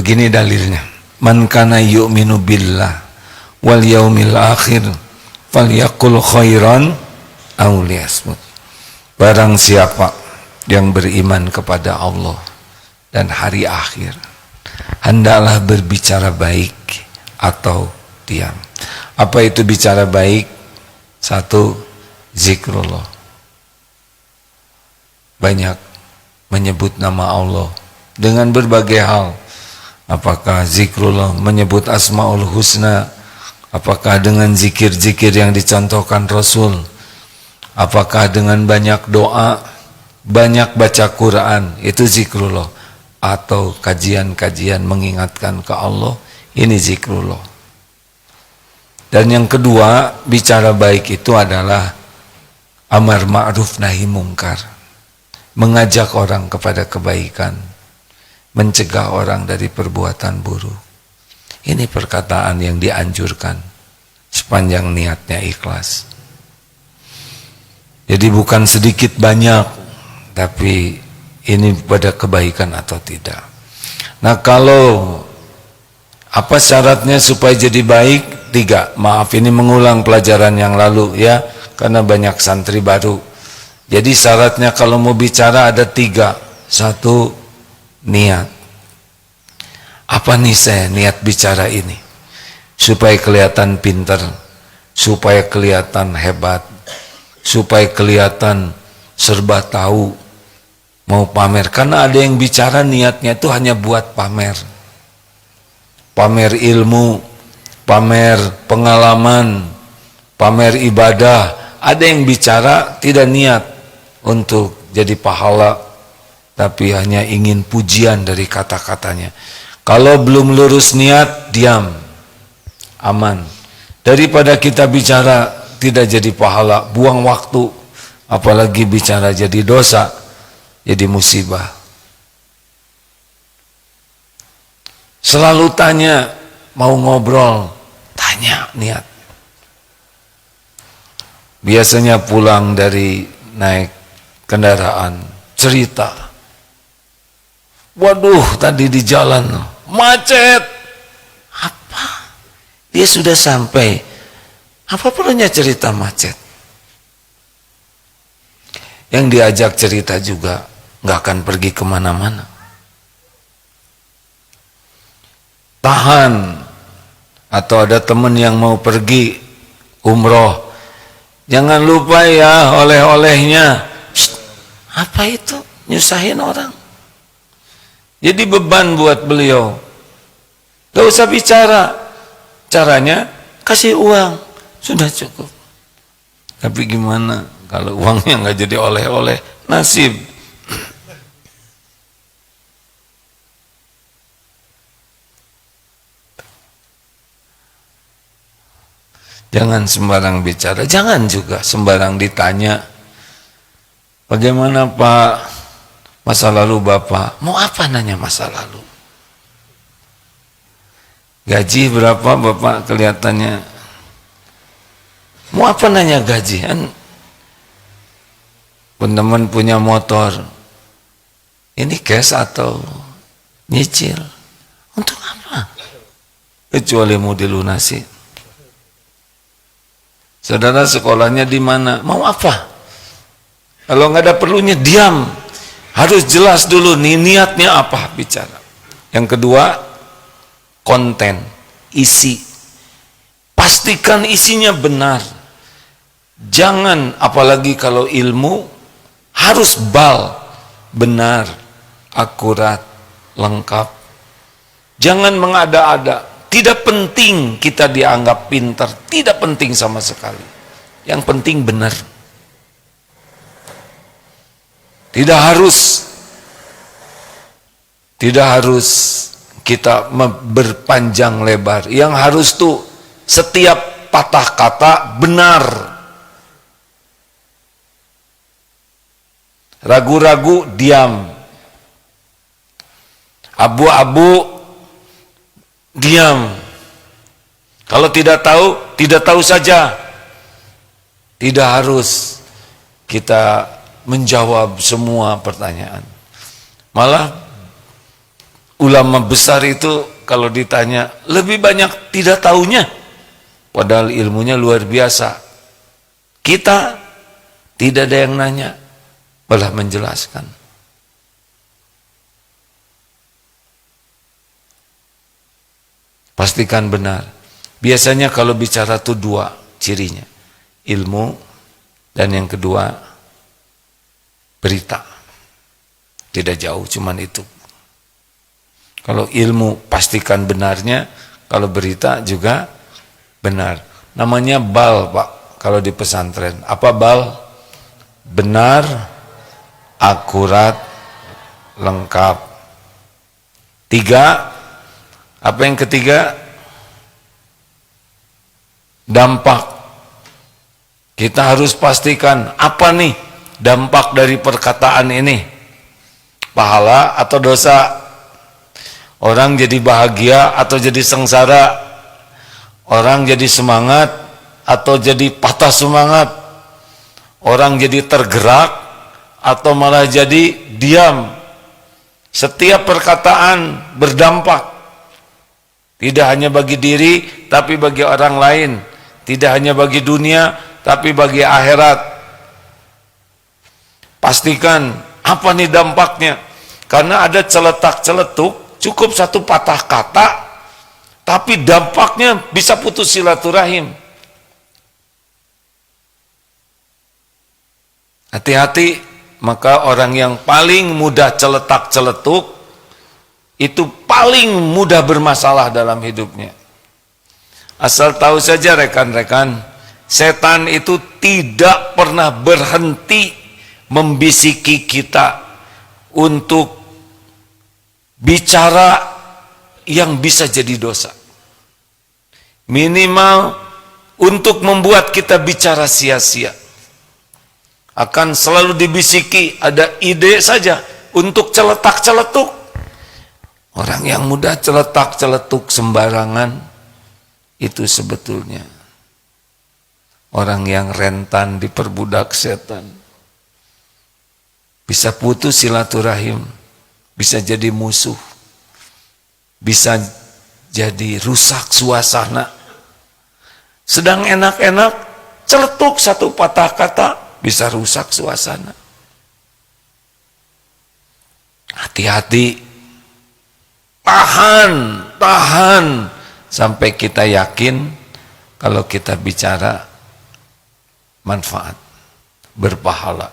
Begini dalilnya. Man kana yu'minu billah wal yaumil akhir falyaqul khairan aw liyasmut. Barang siapa yang beriman kepada Allah dan hari akhir, hendaklah berbicara baik atau diam. Apa itu bicara baik? Satu, zikrullah. Banyak menyebut nama Allah dengan berbagai hal. Apakah zikrullah menyebut asmaul husna? Apakah dengan zikir-zikir yang dicontohkan Rasul? Apakah dengan banyak doa, banyak baca Quran, itu zikrullah? Atau kajian-kajian mengingatkan ke Allah, ini zikrullah. Dan yang kedua, bicara baik itu adalah amar ma'ruf nahi mungkar. Mengajak orang kepada kebaikan, mencegah orang dari perbuatan buruk. Ini perkataan yang dianjurkan sepanjang niatnya ikhlas. Jadi bukan sedikit banyak, tapi ini pada kebaikan atau tidak. Nah, kalau apa syaratnya supaya jadi baik? 3. Maaf, ini mengulang pelajaran yang lalu ya, karena banyak santri baru. Jadi syaratnya kalau mau bicara ada 3. 1, niat. Apa nih saya niat bicara ini? Supaya kelihatan pintar, supaya kelihatan hebat, supaya kelihatan serba tahu, mau pamer. Karena ada yang bicara niatnya itu hanya buat pamer. Pamer ilmu, pamer pengalaman, pamer ibadah. Ada yang bicara tidak niat untuk jadi pahala, tapi hanya ingin pujian dari kata-katanya. Kalau belum lurus niat, diam, aman. Daripada kita bicara tidak jadi pahala, buang waktu, apalagi bicara jadi dosa, jadi musibah. Selalu tanya, mau ngobrol, tanya niat. Biasanya pulang dari naik kendaraan, cerita, waduh tadi di jalan macet. Apa? Dia sudah sampai, apa perlunya cerita macet? Yang diajak cerita juga nggak akan pergi kemana-mana. Tahan. Atau ada teman yang mau pergi umroh, jangan lupa ya oleh-olehnya. Psst, apa itu? Nyusahin orang. Jadi beban buat beliau. Gak usah bicara. Caranya kasih uang, sudah cukup. Tapi gimana kalau uangnya nggak jadi oleh-oleh? Nasib. Jangan sembarang bicara, jangan juga sembarang ditanya. Bagaimana Pak masa lalu Bapak? Mau apa nanya masa lalu? Gaji berapa Bapak kelihatannya? Mau apa nanya gaji? Kan teman punya motor, ini cash atau nyicil? Untuk apa? Kecuali mau dilunasi. Saudara sekolahnya di mana? Mau apa? Kalau nggak ada perlunya diam. Harus jelas dulu nih niatnya apa bicara. Yang kedua, konten, isi. Pastikan isinya benar. Jangan, apalagi kalau ilmu, harus benar, akurat, lengkap. Jangan mengada-ada. Tidak penting kita dianggap pintar, tidak penting sama sekali. Yang penting benar. Tidak harus kita berpanjang lebar. Yang harus tuh setiap patah kata benar. Ragu-ragu diam. Abu-abu diam. Kalau tidak tahu saja. Tidak harus kita menjawab semua pertanyaan. Malah ulama besar itu kalau ditanya lebih banyak tidak tahunya, padahal ilmunya luar biasa. Kita tidak ada yang nanya, malah menjelaskan. Pastikan benar. Biasanya kalau bicara itu dua cirinya, ilmu dan yang kedua berita. Tidak jauh, cuman itu. Kalau ilmu pastikan benarnya, kalau berita juga benar. Namanya bal, Pak, kalau di pesantren. Apa bal? Benar, akurat, lengkap. 3, apa yang ketiga? Dampak. Kita harus pastikan apa nih dampak dari perkataan ini. Pahala atau dosa? Orang jadi bahagia atau jadi sengsara? Orang jadi semangat atau jadi patah semangat? Orang jadi tergerak atau malah jadi diam? Setiap perkataan berdampak, tidak hanya bagi diri tapi bagi orang lain, tidak hanya bagi dunia tapi bagi akhirat. Pastikan apa nih dampaknya, karena ada celetak-celetuk. Cukup satu patah kata, tapi dampaknya bisa putus silaturahim. Hati-hati, maka orang yang paling mudah celetak-celetuk, itu paling mudah bermasalah dalam hidupnya. Asal tahu saja rekan-rekan, setan itu tidak pernah berhenti membisiki kita untuk bicara yang bisa jadi dosa. Minimal untuk membuat kita bicara sia-sia. Akan selalu dibisiki, ada ide saja untuk celetak-celetuk. Orang yang mudah celetak-celetuk sembarangan, itu sebetulnya orang yang rentan diperbudak setan. Bisa putus silaturahim, bisa jadi musuh, bisa jadi rusak suasana. Sedang enak-enak, celetuk satu patah kata, bisa rusak suasana. Hati-hati, tahan, sampai kita yakin kalau kita bicara manfaat, berpahala.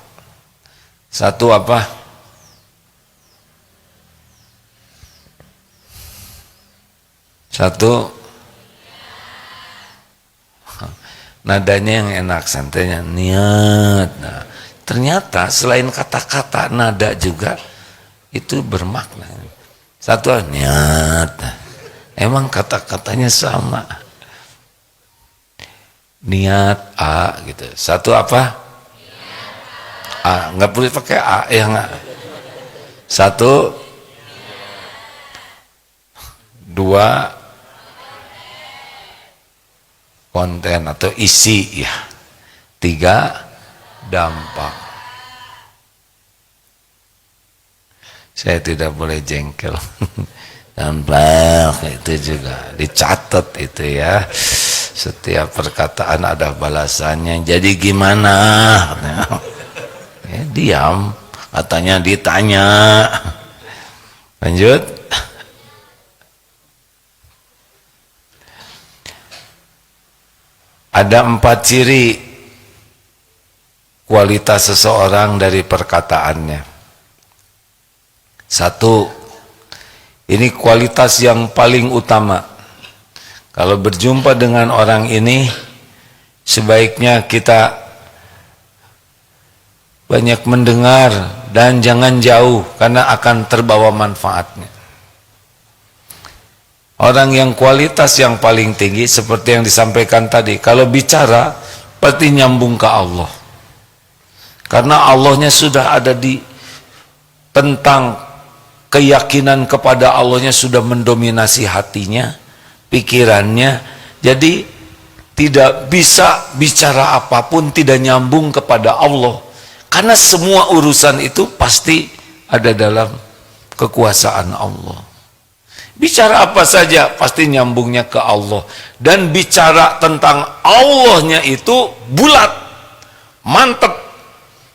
Satu apa? Satu, nadanya yang enak, santainya, niat. Nah, ternyata selain kata-kata, nada juga itu bermakna. Satu, niat. Emang kata-katanya sama. Niat A gitu. Satu apa? A. Nggak boleh pakai A ya nggak? Satu, dua, konten atau isi ya. 3, dampak. Saya tidak boleh jengkel. Dampak itu juga dicatat itu ya. Setiap perkataan ada balasannya. Jadi gimana? Ya, diam. Katanya ditanya. Lanjut. Ada 4 ciri kualitas seseorang dari perkataannya. 1, ini kualitas yang paling utama. Kalau berjumpa dengan orang ini, sebaiknya kita banyak mendengar dan jangan jauh, karena akan terbawa manfaatnya. Orang yang kualitas yang paling tinggi seperti yang disampaikan tadi, kalau bicara pasti nyambung ke Allah. Karena Allahnya sudah ada di, tentang keyakinan kepada Allahnya sudah mendominasi hatinya, pikirannya. Jadi tidak bisa bicara apapun tidak nyambung kepada Allah. Karena semua urusan itu pasti ada dalam kekuasaan Allah. Bicara apa saja pasti nyambungnya ke Allah. Dan bicara tentang Allahnya itu bulat, mantep.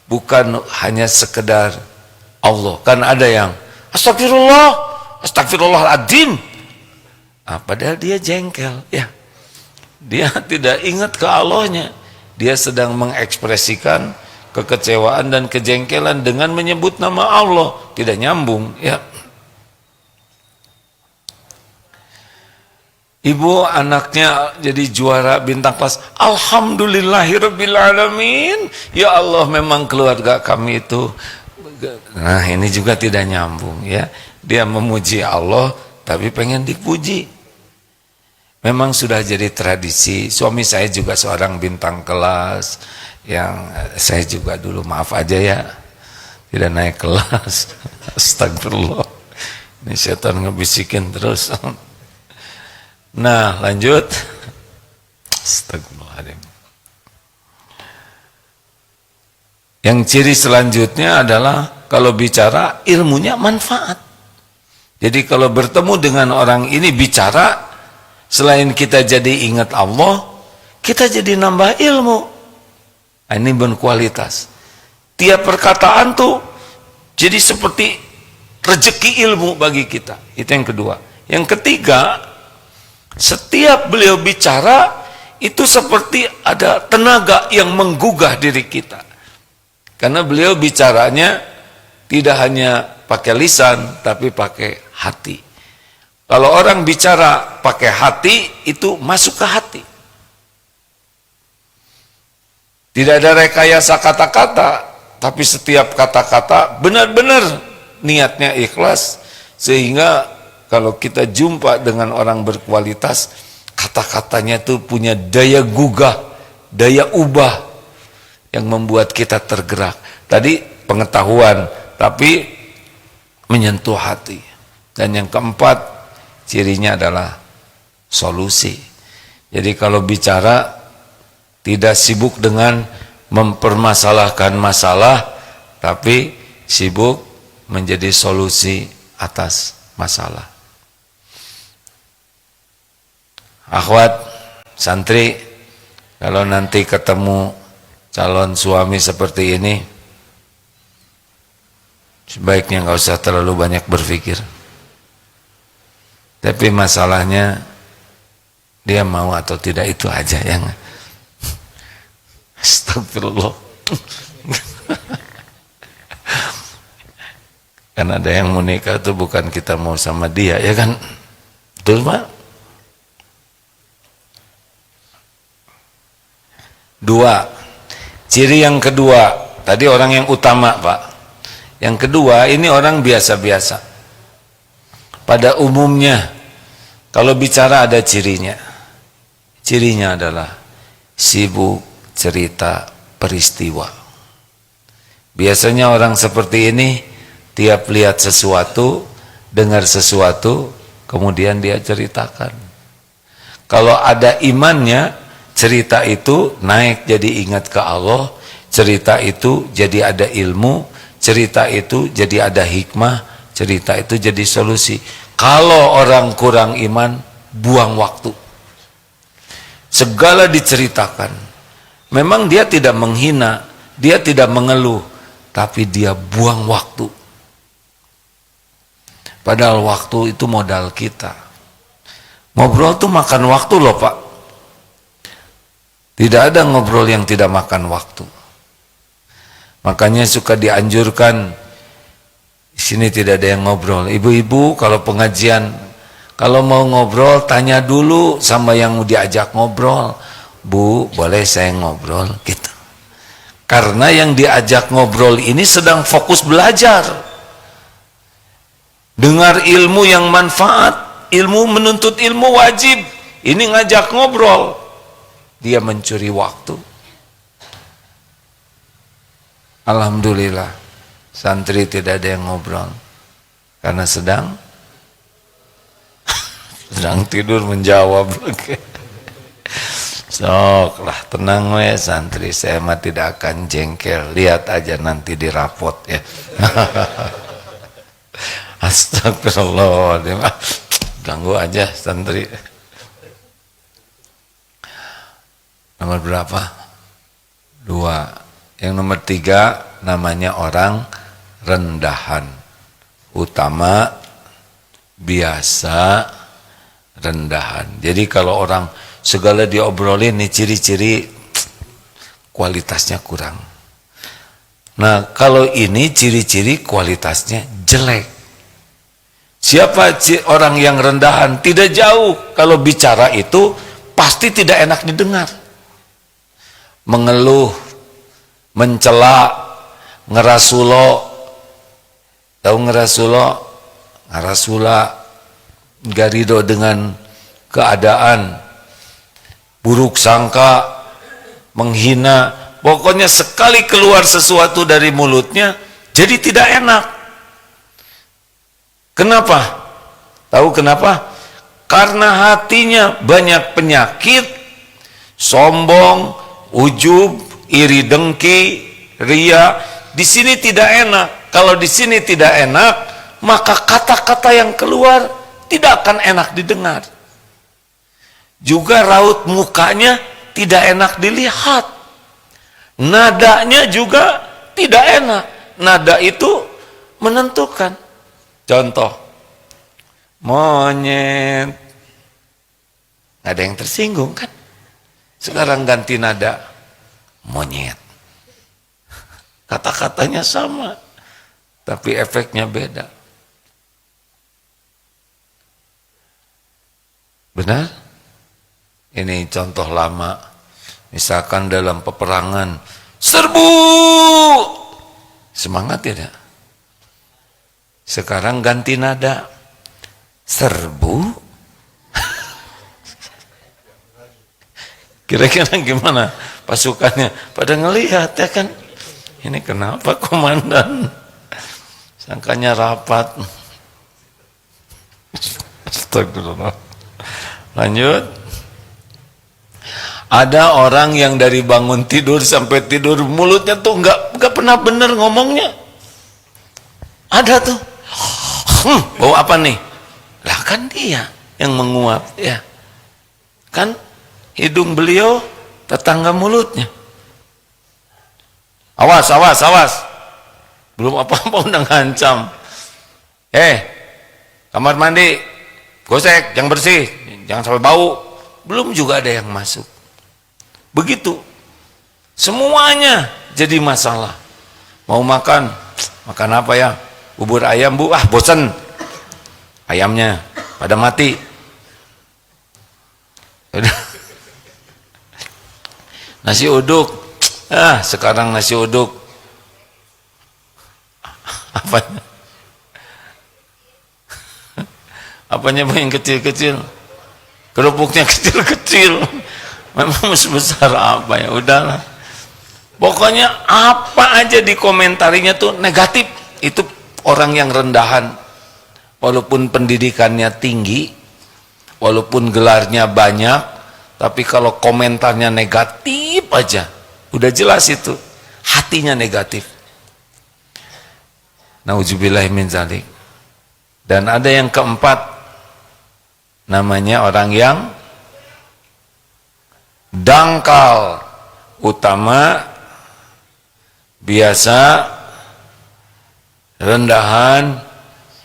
Bukan hanya sekedar Allah. Kan ada yang astagfirullah, astagfirullahaladzim. Padahal dia jengkel, ya. Dia tidak ingat ke Allahnya. Dia sedang mengekspresikan kekecewaan dan kejengkelan dengan menyebut nama Allah. Tidak nyambung, ya. Ibu anaknya jadi juara bintang kelas. Alhamdulillahirrabbilalamin. Ya Allah, memang keluarga kami itu. Nah, ini juga tidak nyambung, ya. Dia memuji Allah tapi pengen dipuji. Memang sudah jadi tradisi. Suami saya juga seorang bintang kelas. Yang saya juga dulu, maaf aja ya, tidak naik kelas. Astagfirullah. Ini setan ngebisikin terus. Nah, lanjut. Astagfirullahaladzim. Yang ciri selanjutnya adalah kalau bicara ilmunya manfaat. Jadi kalau bertemu dengan orang ini bicara, selain kita jadi ingat Allah, kita jadi nambah ilmu. Nah, ini berkualitas. Tiap perkataan tuh jadi seperti rezeki ilmu bagi kita. Itu yang kedua. Yang ketiga, setiap beliau bicara itu seperti ada tenaga yang menggugah diri kita. Karena beliau bicaranya tidak hanya pakai lisan tapi pakai hati. Kalau orang bicara pakai hati itu masuk ke hati. Tidak ada rekayasa kata-kata, tapi setiap kata-kata benar-benar niatnya ikhlas, sehingga kalau kita jumpa dengan orang berkualitas, kata-katanya itu punya daya gugah, daya ubah yang membuat kita tergerak. Tadi pengetahuan, tapi menyentuh hati. Dan yang keempat, cirinya adalah solusi. Jadi kalau bicara, tidak sibuk dengan mempermasalahkan masalah, tapi sibuk menjadi solusi atas masalah. Akhwat, santri, kalau nanti ketemu calon suami seperti ini, sebaiknya nggak usah terlalu banyak berpikir. Tapi masalahnya dia mau atau tidak, itu aja yang astagfirullah. Kan ada yang mau nikah itu bukan kita mau sama dia, ya kan? Betul, Pak? Dua, ciri yang kedua, tadi orang yang utama, Pak. Yang kedua, ini orang biasa-biasa. Pada umumnya, kalau bicara ada cirinya. Cirinya adalah sibuk cerita peristiwa. Biasanya orang seperti ini, tiap lihat sesuatu, dengar sesuatu, kemudian dia ceritakan. Kalau ada imannya, cerita itu naik jadi ingat ke Allah, cerita itu jadi ada ilmu, cerita itu jadi ada hikmah, cerita itu jadi solusi. Kalau orang kurang iman, buang waktu. Segala diceritakan. Memang dia tidak menghina, dia tidak mengeluh, tapi dia buang waktu. Padahal waktu itu modal kita. Ngobrol tuh makan waktu loh, Pak. Tidak ada ngobrol yang tidak makan waktu. Makanya suka dianjurkan, di sini tidak ada yang ngobrol. Ibu-ibu kalau pengajian, kalau mau ngobrol tanya dulu sama yang diajak ngobrol. Bu, boleh saya ngobrol? Gitu. Karena yang diajak ngobrol ini sedang fokus belajar. Dengar ilmu yang manfaat, ilmu menuntut ilmu wajib. Ini ngajak ngobrol. Dia mencuri waktu. Alhamdulillah, santri tidak ada yang ngobrol. Karena sedang tidur menjawab. Sok lah, tenang we santri, saya mah tidak akan jengkel. Lihat aja nanti di rapot ya. Astagfirullah. Ganggu aja santri. Nomor berapa? 2. Yang nomor 3 namanya orang rendahan. Utama, biasa, rendahan. Jadi kalau orang segala diobrolin nih ciri-ciri kualitasnya kurang. Nah kalau ini ciri-ciri kualitasnya jelek. Siapa orang yang rendahan? Tidak jauh. Kalau bicara itu pasti tidak enak didengar. Mengeluh, mencela, ngerasulo. Tahu ngerasulo? Ngerasula, gak ridho dengan keadaan, buruk sangka, menghina. Pokoknya sekali keluar sesuatu dari mulutnya jadi tidak enak. Kenapa? Tahu kenapa? Karena hatinya banyak penyakit, sombong, ujub, iri dengki, ria. Di sini tidak enak. Kalau di sini tidak enak, maka kata-kata yang keluar tidak akan enak didengar. Juga raut mukanya tidak enak dilihat. Nadanya juga tidak enak. Nada itu menentukan. Contoh, monyet. Nggak ada yang tersinggung kan? Sekarang ganti nada, monyet. Kata-katanya sama, tapi efeknya beda. Benar? Ini contoh lama. Misalkan dalam peperangan, serbu! Semangat tidak? Sekarang ganti nada, serbu? Kira-kira gimana pasukannya? Pada ngelihat ya kan? Ini kenapa komandan? Sangkanya rapat. Astagfirullah. Lanjut. Ada orang yang dari bangun tidur sampai tidur mulutnya tuh nggak pernah bener ngomongnya. Ada tuh. Bau apa nih? Lah kan dia yang menguap ya. Kan hidung beliau tetangga mulutnya. Awas, awas, awas. Belum apa-apa udah ngancam. Kamar mandi, gosek, yang bersih, jangan sampai bau. Belum juga ada yang masuk. Begitu. Semuanya jadi masalah. Mau makan, makan apa ya? Bubur ayam bu, bosen. Ayamnya pada mati. Nasi uduk, sekarang nasi uduk. Apanya? Apanya yang kecil-kecil? Kerupuknya kecil-kecil. Memang sebesar apa ya? Udahlah. Pokoknya apa aja dikomentarinya tuh negatif. Itu orang yang rendahan. Walaupun pendidikannya tinggi, walaupun gelarnya banyak, tapi kalau komentarnya negatif aja, udah jelas itu hatinya negatif. Nauzubillahi min dzalik. Dan ada yang keempat, namanya orang yang dangkal. Utama, biasa, rendahan,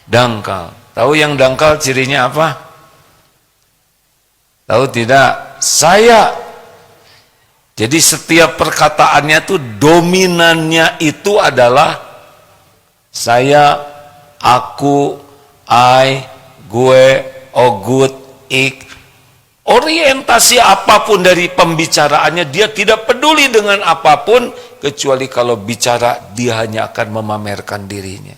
dangkal. Tahu yang dangkal cirinya apa? Tahu tidak? Saya. Jadi setiap perkataannya tuh dominannya itu adalah saya, aku, I, gue, ogut, ik. Orientasi apapun dari pembicaraannya, dia tidak peduli dengan apapun, kecuali kalau bicara dia hanya akan memamerkan dirinya.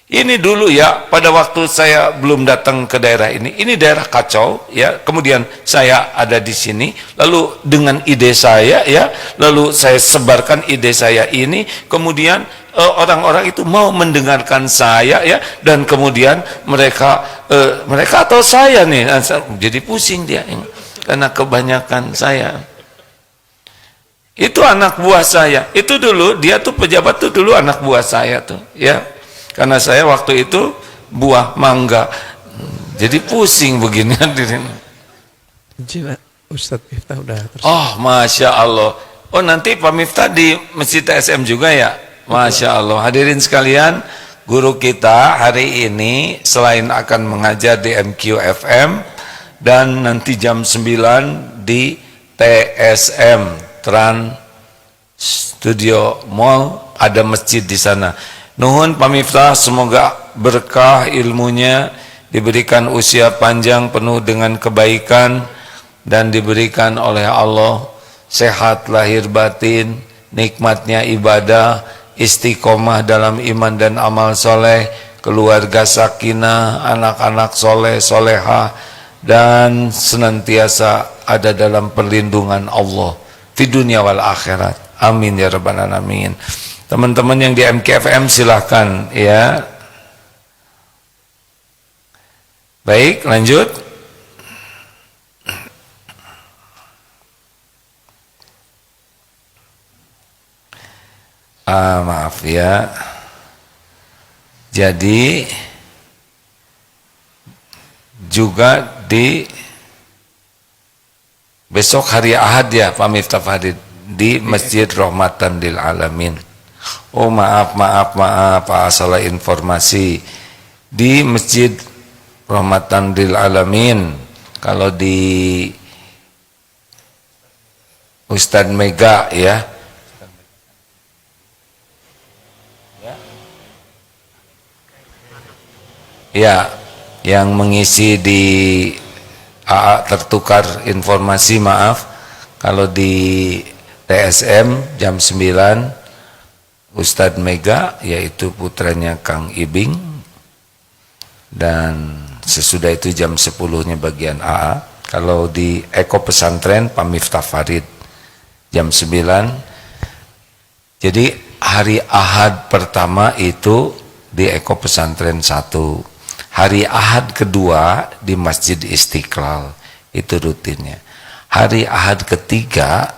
Ini dulu ya, pada waktu saya belum datang ke daerah ini daerah kacau ya. Kemudian saya ada di sini, lalu dengan ide saya ya, lalu saya sebarkan ide saya ini, kemudian orang-orang itu mau mendengarkan saya ya, dan kemudian mereka atau saya nih, jadi pusing dia karena kebanyakan saya. Itu anak buah saya. Itu dulu dia tuh pejabat tuh dulu anak buah saya tuh ya. Karena saya waktu itu buah mangga. Jadi pusing begini hadirin. Cina, Ustadz Miftah udah Oh, Masya Allah. Oh, nanti Pak Miftah di Masjid TSM juga ya? Masya Allah. Hadirin sekalian, guru kita hari ini selain akan mengajar di MQFM dan nanti jam 9 di TSM Trans Studio Mall, ada masjid di sana. Nuhun Pak Miftah, semoga berkah ilmunya, diberikan usia panjang penuh dengan kebaikan, dan diberikan oleh Allah sehat lahir batin, nikmatnya ibadah, istiqomah dalam iman dan amal soleh, keluarga sakinah, anak-anak soleh soleha, dan senantiasa ada dalam perlindungan Allah di dunia wal akhirat. Amin ya rabbal alamin. Teman-teman yang di MKFM silahkan ya. Baik, lanjut. Maaf ya. Jadi juga di besok hari Ahad ya Pak Miftah Farid di Masjid Rahmatan lil Alamin. Oh maaf Pak, salah informasi. Di Masjid Rahmatan lil Alamin, kalau di Ustadz Mega ya. Ya, yang mengisi di AA tertukar informasi, maaf, kalau di TSM jam 9 Ustadz Mega, yaitu putranya Kang Ibing, dan sesudah itu jam 10-nya bagian AA. Kalau di Eko Pesantren Pak Miftah Farid jam 9. Jadi hari Ahad pertama itu di Eko Pesantren 1, hari Ahad kedua di Masjid Istiqlal, itu rutinnya. Hari Ahad ketiga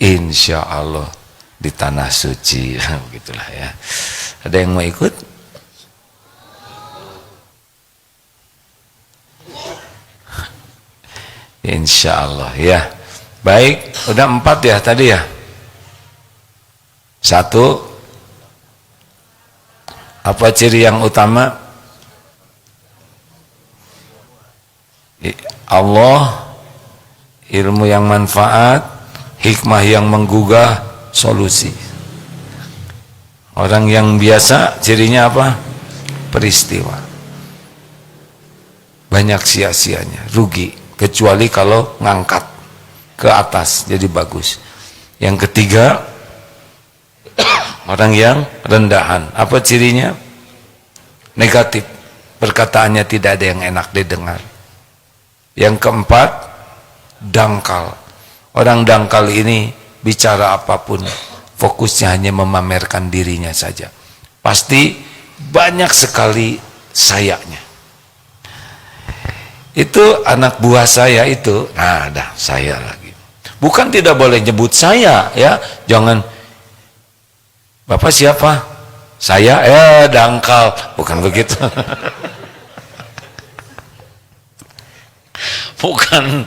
insya Allah di Tanah Suci. Begitulah ya. Ada yang mau ikut? Insya Allah ya. Baik, udah 4 ya tadi ya. 1, apa ciri yang utama? Allah, ilmu yang manfaat, hikmah yang menggugah, solusi. Orang yang biasa cirinya apa? Peristiwa. Banyak sia-sianya, rugi, kecuali kalau ngangkat ke atas jadi bagus. Yang ketiga, orang yang rendahan. Apa cirinya? Negatif, perkataannya tidak ada yang enak didengar. Yang keempat, dangkal. Orang dangkal ini bicara apapun fokusnya hanya memamerkan dirinya saja, pasti banyak sekali sayanya. Itu anak buah saya itu, nah dah saya lagi, bukan tidak boleh nyebut saya ya, jangan Bapak siapa, saya dangkal, bukan begitu. bukan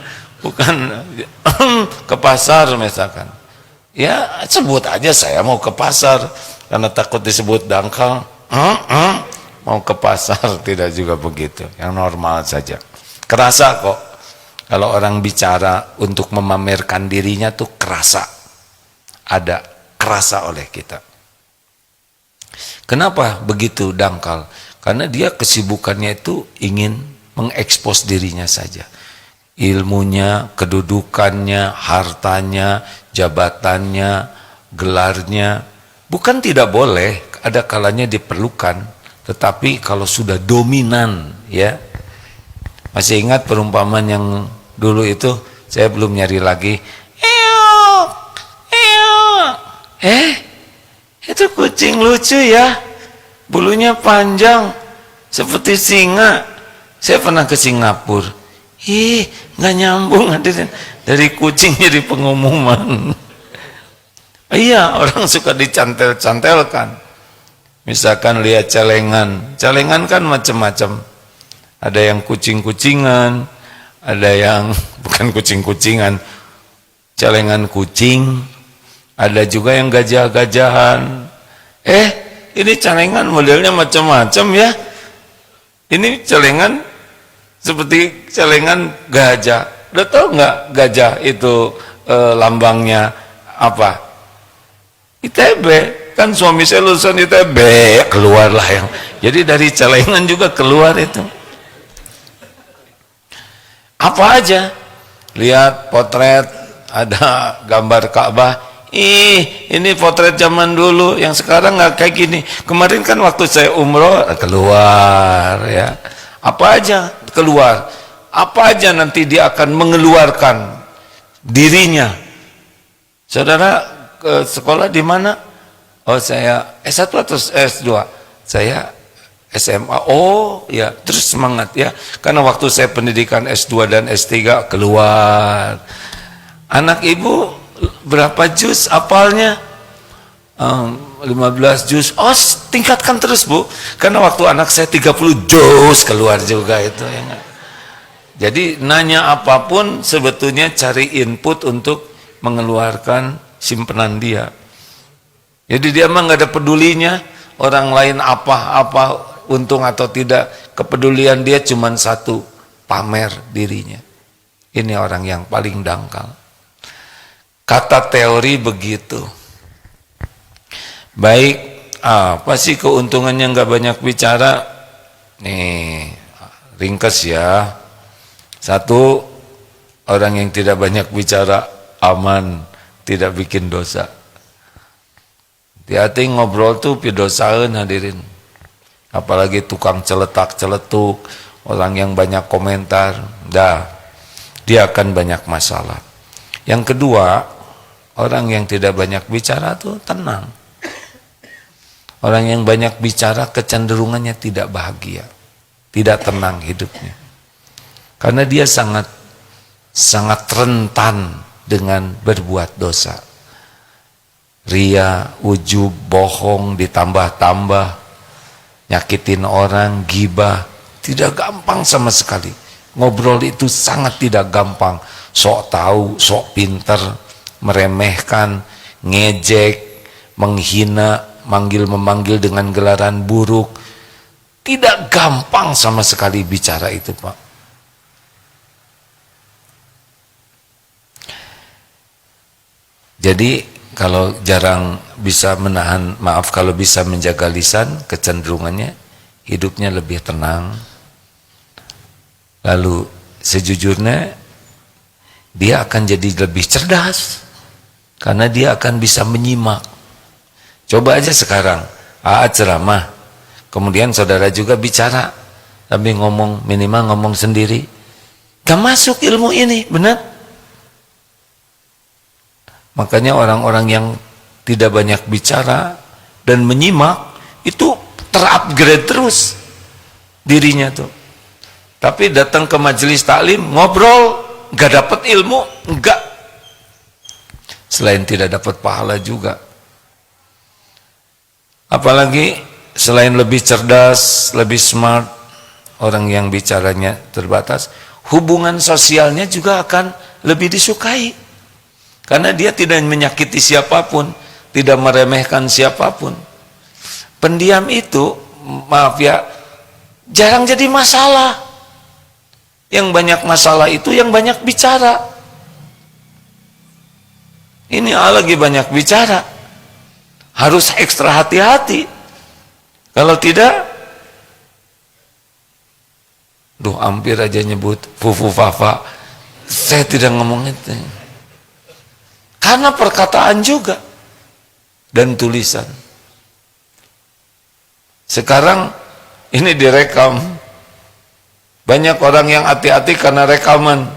ke pasar misalkan, ya sebut aja saya mau ke pasar, karena takut disebut dangkal, mau ke pasar, tidak juga begitu, yang normal saja. Kerasa kok kalau orang bicara untuk memamerkan dirinya tuh kerasa, ada kerasa oleh kita. Kenapa begitu dangkal? Karena dia kesibukannya itu ingin mengekspos dirinya saja, ilmunya, kedudukannya, hartanya, jabatannya, gelarnya. Bukan tidak boleh, ada kalanya diperlukan, tetapi kalau sudah dominan ya. Masih ingat perumpamaan yang dulu itu, saya belum nyari lagi. Itu kucing lucu ya, bulunya panjang seperti singa. Saya pernah ke Singapura, nggak nyambung, hadirin, dari kucing jadi pengumuman. Iya, orang suka dicantel-cantelkan. Misalkan lihat celengan, celengan kan macam-macam. Ada yang kucing-kucingan, ada yang bukan kucing-kucingan, celengan kucing, ada juga yang gajah-gajahan. Ini celengan modelnya macam-macam ya. Ini celengan seperti celengan gajah. Udah tahu nggak gajah itu lambangnya apa? ITB. Kan suami saya lulusan ITB, keluarlah yang. Jadi dari celengan juga keluar itu. Apa aja? Lihat potret, ada gambar Ka'bah. Ini potret zaman dulu, yang sekarang nggak kayak gini. Kemarin kan waktu saya umroh keluar ya. Apa aja keluar? Apa aja nanti dia akan mengeluarkan dirinya. Saudara ke sekolah di mana? Oh, saya S1 atau S2? Saya SMA. Oh ya, terus semangat ya. Karena waktu saya pendidikan S2 dan S3 keluar. Anak ibu berapa juz apalnya? 15 juz. Oh, tingkatkan terus Bu. Karena waktu anak saya 30 juz keluar juga itu ya. Jadi nanya apapun sebetulnya cari input untuk mengeluarkan simpenan dia. Jadi dia mah nggak ada pedulinya orang lain apa untung atau tidak. Kepedulian dia cuma satu, pamer dirinya. Ini orang yang paling dangkal. Kata teori begitu. Baik, apa sih keuntungannya nggak banyak bicara? Nih, ringkas ya. Satu, orang yang tidak banyak bicara aman, tidak bikin dosa. Hati-hati ngobrol tuh pidosaeun hadirin. Apalagi tukang celetak-celetuk, orang yang banyak komentar, dia akan banyak masalah. Yang kedua, orang yang tidak banyak bicara tuh tenang. Orang yang banyak bicara kecenderungannya tidak bahagia, tidak tenang hidupnya. Karena dia sangat rentan dengan berbuat dosa. Ria, ujub, bohong, ditambah-tambah, nyakitin orang, gibah, tidak gampang sama sekali. Ngobrol itu sangat tidak gampang. Sok tahu, sok pinter, meremehkan, ngejek, menghina, memanggil dengan gelaran buruk. Tidak gampang sama sekali bicara itu, Pak. Jadi kalau jarang bisa menahan, kalau bisa menjaga lisan, kecenderungannya hidupnya lebih tenang. Lalu sejujurnya dia akan jadi lebih cerdas karena dia akan bisa menyimak. Coba aja sekarang ceramah, kemudian saudara juga bicara, tapi minimal ngomong sendiri, gak masuk ilmu ini, benar? Makanya orang-orang yang tidak banyak bicara dan menyimak itu terupgrade terus dirinya tuh. Tapi datang ke majelis taklim ngobrol gak dapat ilmu, enggak. Selain tidak dapat pahala juga. Apalagi selain lebih cerdas, lebih smart, orang yang bicaranya terbatas, hubungan sosialnya juga akan lebih disukai. Karena dia tidak menyakiti siapapun, tidak meremehkan siapapun. Pendiam itu, maaf ya, jarang jadi masalah. Yang banyak masalah itu yang banyak bicara. Ini lagi banyak bicara. Harus ekstra hati-hati. Kalau tidak, hampir aja nyebut fufu fafa. Saya tidak ngomong itu. Karena perkataan juga dan tulisan. Sekarang ini direkam. Banyak orang yang hati-hati karena rekaman.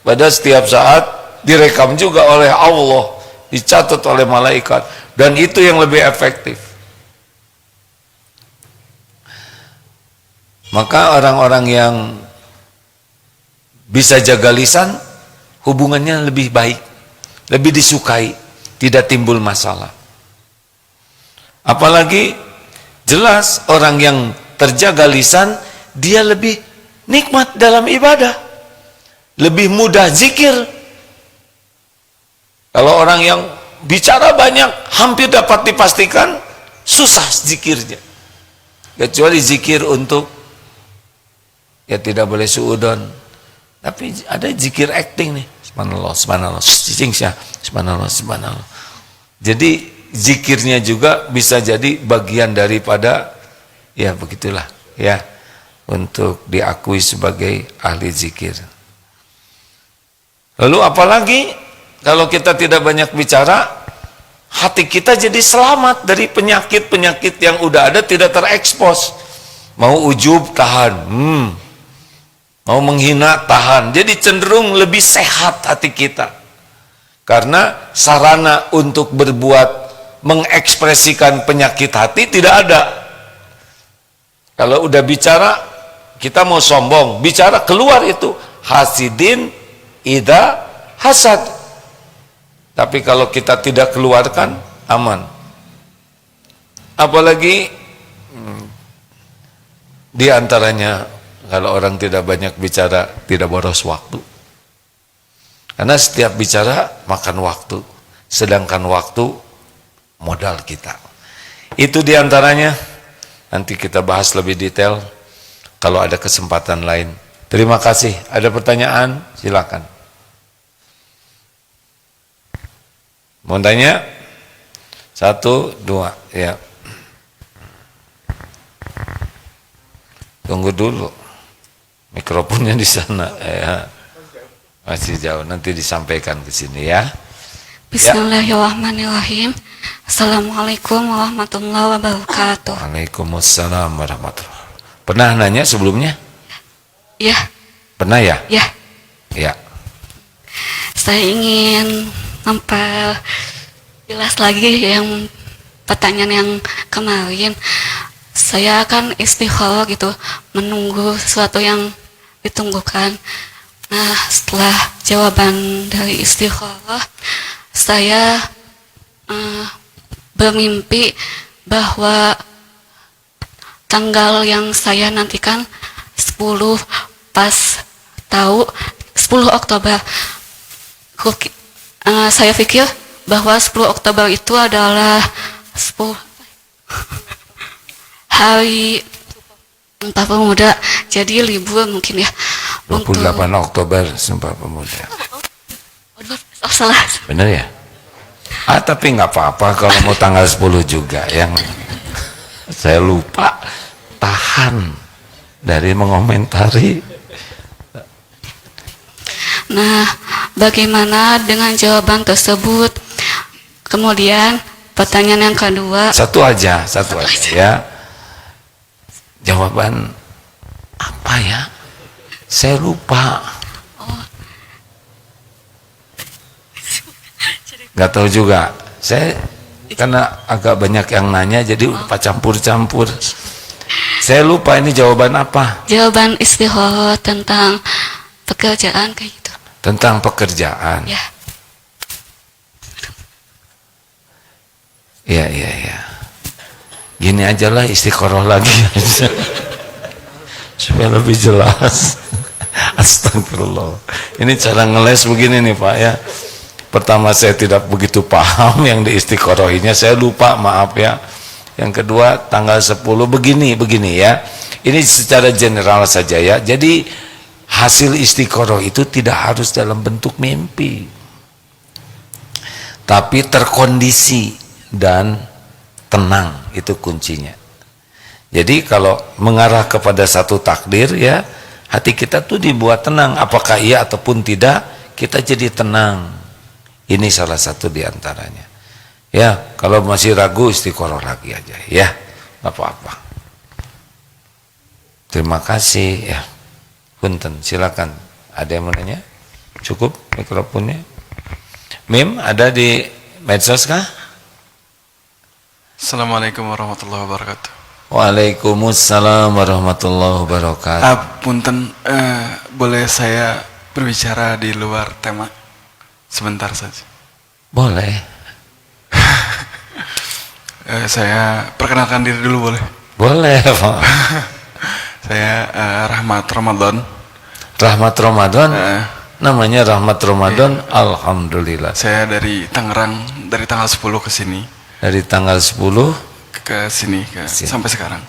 Pada setiap saat direkam juga oleh Allah, dicatat oleh malaikat, dan itu yang lebih efektif. Maka orang-orang yang bisa jaga lisan, hubungannya lebih baik, lebih disukai, tidak timbul masalah. Apalagi jelas orang yang terjaga lisan, dia lebih nikmat dalam ibadah, lebih mudah zikir. Kalau orang yang bicara banyak, hampir dapat dipastikan susah zikirnya, kecuali zikir untuk, ya tidak boleh suudon, tapi ada zikir acting nih, subhanallah, subhanallah, subhanallah, subhanallah. Jadi zikirnya juga bisa jadi bagian daripada, ya begitulah ya, untuk diakui sebagai ahli zikir. Lalu apalagi kalau kita tidak banyak bicara, hati kita jadi selamat dari penyakit-penyakit yang udah ada, tidak terekspos. Mau ujub tahan, mau menghina tahan. Jadi cenderung lebih sehat hati kita, karena sarana untuk berbuat, mengekspresikan penyakit hati tidak ada. Kalau udah bicara, kita mau sombong, bicara keluar itu hasidin ida hasad. Tapi kalau kita tidak keluarkan, aman. Apalagi di antaranya, kalau orang tidak banyak bicara, tidak boros waktu. Karena setiap bicara makan waktu, sedangkan waktu modal kita. Itu di antaranya. Nanti kita bahas lebih detail kalau ada kesempatan lain. Terima kasih. Ada pertanyaan? Silakan. Mau tanya? 1, 2, ya. Tunggu dulu. Mikrofonnya di sana, ya. Masih jauh, nanti disampaikan ke sini ya. Bismillahirrahmanirrahim. Assalamualaikum warahmatullahi wabarakatuh. Waalaikumsalam warahmatullahi wabarakatuh. Pernah nanya sebelumnya? Ya. Pernah ya? Ya. Ya. Saya ingin memperjelas lagi yang pertanyaan yang kemarin. Saya kan istikharah gitu, menunggu sesuatu yang ditunggukan. Nah, setelah jawaban dari istikharah, saya bermimpi bahwa tanggal yang saya nantikan 10 pas tahu 10 Oktober. Saya pikir bahwa 10 Oktober itu adalah 10 hari Sumpah Pemuda, jadi libur mungkin ya. 28 Oktober Sumpah Pemuda. Oh, salah. Bener ya? Tapi nggak apa-apa kalau mau tanggal 10 juga. Yang saya lupa, tahan dari mengomentari. Nah, bagaimana dengan jawaban tersebut? Kemudian pertanyaan yang kedua. Satu aja ya. Jawaban apa ya? Saya lupa. Nggak tahu juga. Saya karena agak banyak yang nanya, jadi lupa campur-campur. Saya lupa ini jawaban apa. Jawaban istikharah tentang pekerjaan kayak gitu. Tentang pekerjaan. Ya. Iya. Gini aja lah, istikharah lagi aja. Supaya lebih jelas. Astagfirullah. Ini cara ngeles begini nih Pak ya. Pertama saya tidak begitu paham yang di istikharahnya, saya lupa, maaf ya. Yang kedua tanggal 10 begini ya. Ini secara general saja ya. Jadi hasil istikharah itu tidak harus dalam bentuk mimpi, tapi terkondisi dan tenang, itu kuncinya. Jadi kalau mengarah kepada satu takdir ya, hati kita tuh dibuat tenang, apakah iya ataupun tidak, kita jadi tenang. Ini salah satu diantaranya. Ya, kalau masih ragu istikharah lagi aja ya, nggak apa-apa. Terima kasih ya. Punten, silakan. Ada yang mau nanya? Cukup mikrofonnya. Mim, ada di medsos kah? Assalamualaikum warahmatullahi wabarakatuh. Waalaikumsalam warahmatullahi wabarakatuh. Punten, boleh saya berbicara di luar tema sebentar saja? Boleh. Saya perkenalkan diri dulu boleh? Boleh Pak. Saya Rahmat Ramadan. Rahmat Ramadan. Eh, Namanya Rahmat Ramadan. Alhamdulillah. saya dari Tangerang, dari tanggal 10 ke sini. Dari tanggal 10 Ke sini, Sini. sampai sekarang.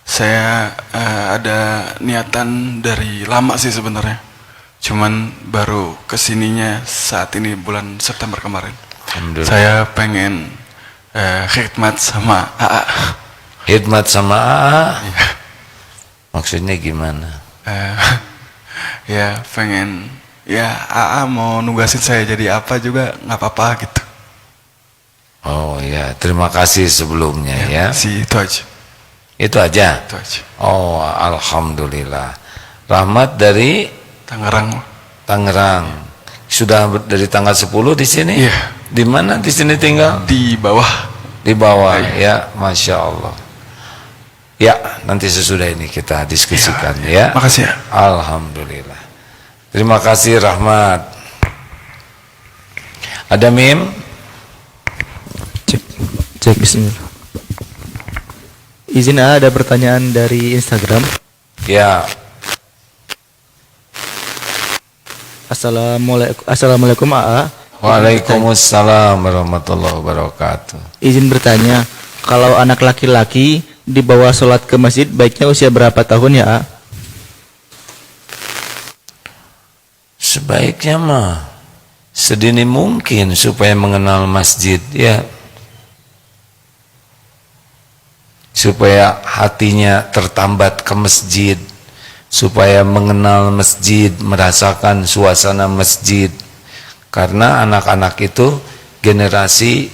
Saya ada niatan dari lama sih sebenarnya. Cuman baru kesininya saat ini bulan September kemarin. Alhamdulillah. Saya pengen khidmat sama AA. Khidmat sama AA. Iya. Maksudnya gimana? Eh, ya pengen, ya AA mau nugasin saya jadi apa juga nggak apa-apa gitu. Oh ya, terima kasih sebelumnya ya. Si itu aja, Itu aja. itu aja. Oh, alhamdulillah. Rahmat dari Tangerang. Tangerang. Sudah dari tanggal 10 di sini? Iya. Di mana di sini tinggal? Di bawah. Di bawah ya, Masya Allah. Ya, nanti sesudah ini kita diskusikan ya. Makasih ya. Alhamdulillah. Terima kasih Rahmat. Ada Mim? Cek bismillah. Izin ada pertanyaan dari Instagram. Ya, Assalamualaikum AA. Waalaikumsalam warahmatullahi wabarakatuh. Izin bertanya, kalau anak laki-laki dibawa sholat ke masjid baiknya usia berapa tahun ya A? Sebaiknya mah sedini mungkin supaya mengenal masjid ya. Supaya hatinya tertambat ke masjid, supaya mengenal masjid, merasakan suasana masjid. Karena anak-anak itu generasi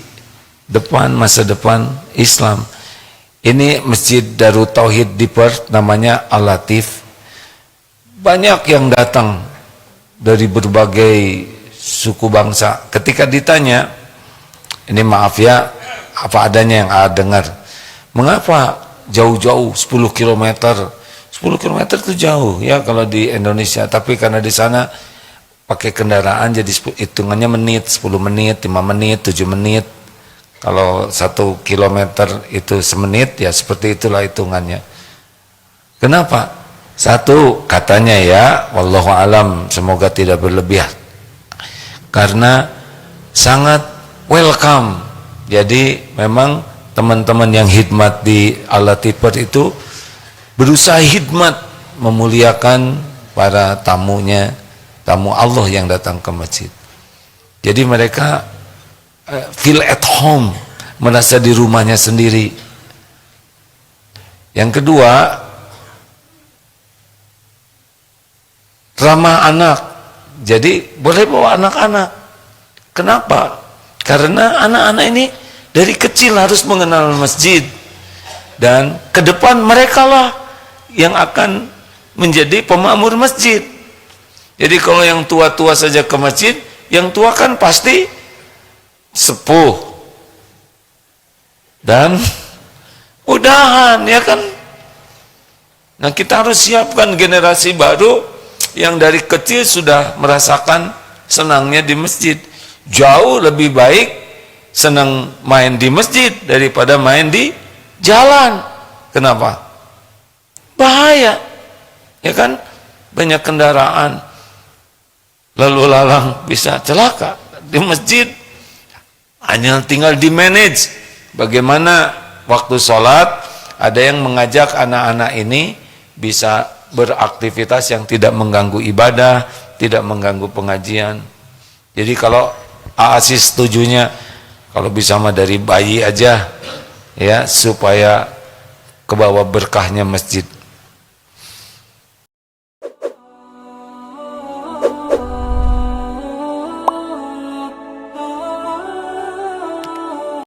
depan, masa depan Islam. Ini Masjid Darut Tauhid di Perth, namanya Al-Latif. Banyak yang datang dari berbagai suku bangsa. Ketika ditanya, ini maaf ya, apa adanya yang A dengar. Mengapa jauh-jauh 10 km? 10 km itu jauh ya kalau di Indonesia, tapi karena di sana pakai kendaraan jadi hitungannya menit, 10 menit, 5 menit, 7 menit. Kalau 1 kilometer itu semenit, ya seperti itulah hitungannya. Kenapa? Satu, katanya ya, wallahu alam, semoga tidak berlebihan. Karena sangat welcome. Jadi memang teman-teman yang khidmat di Al-Latifat itu berusaha khidmat memuliakan para tamunya, tamu Allah yang datang ke masjid. Jadi mereka feel at home, merasa di rumahnya sendiri. Yang kedua, ramah anak. Jadi boleh bawa anak-anak. Kenapa? Karena anak-anak ini dari kecil harus mengenal masjid. Dan ke depan mereka lah yang akan menjadi pemakmur masjid. Jadi kalau yang tua-tua saja ke masjid, yang tua kan pasti sepuh dan udahan, ya kan? Nah, kita harus siapkan generasi baru yang dari kecil sudah merasakan senangnya di masjid. Jauh lebih baik senang main di masjid daripada main di jalan. Kenapa? Bahaya, ya kan? Banyak kendaraan, lalu lalang bisa celaka. Di masjid hanya tinggal di manage bagaimana waktu sholat. Ada yang mengajak anak-anak ini bisa beraktivitas yang tidak mengganggu ibadah, tidak mengganggu pengajian. Jadi kalau AASIS setujunya kalau bisa mah dari bayi aja ya, supaya kebawa berkahnya masjid.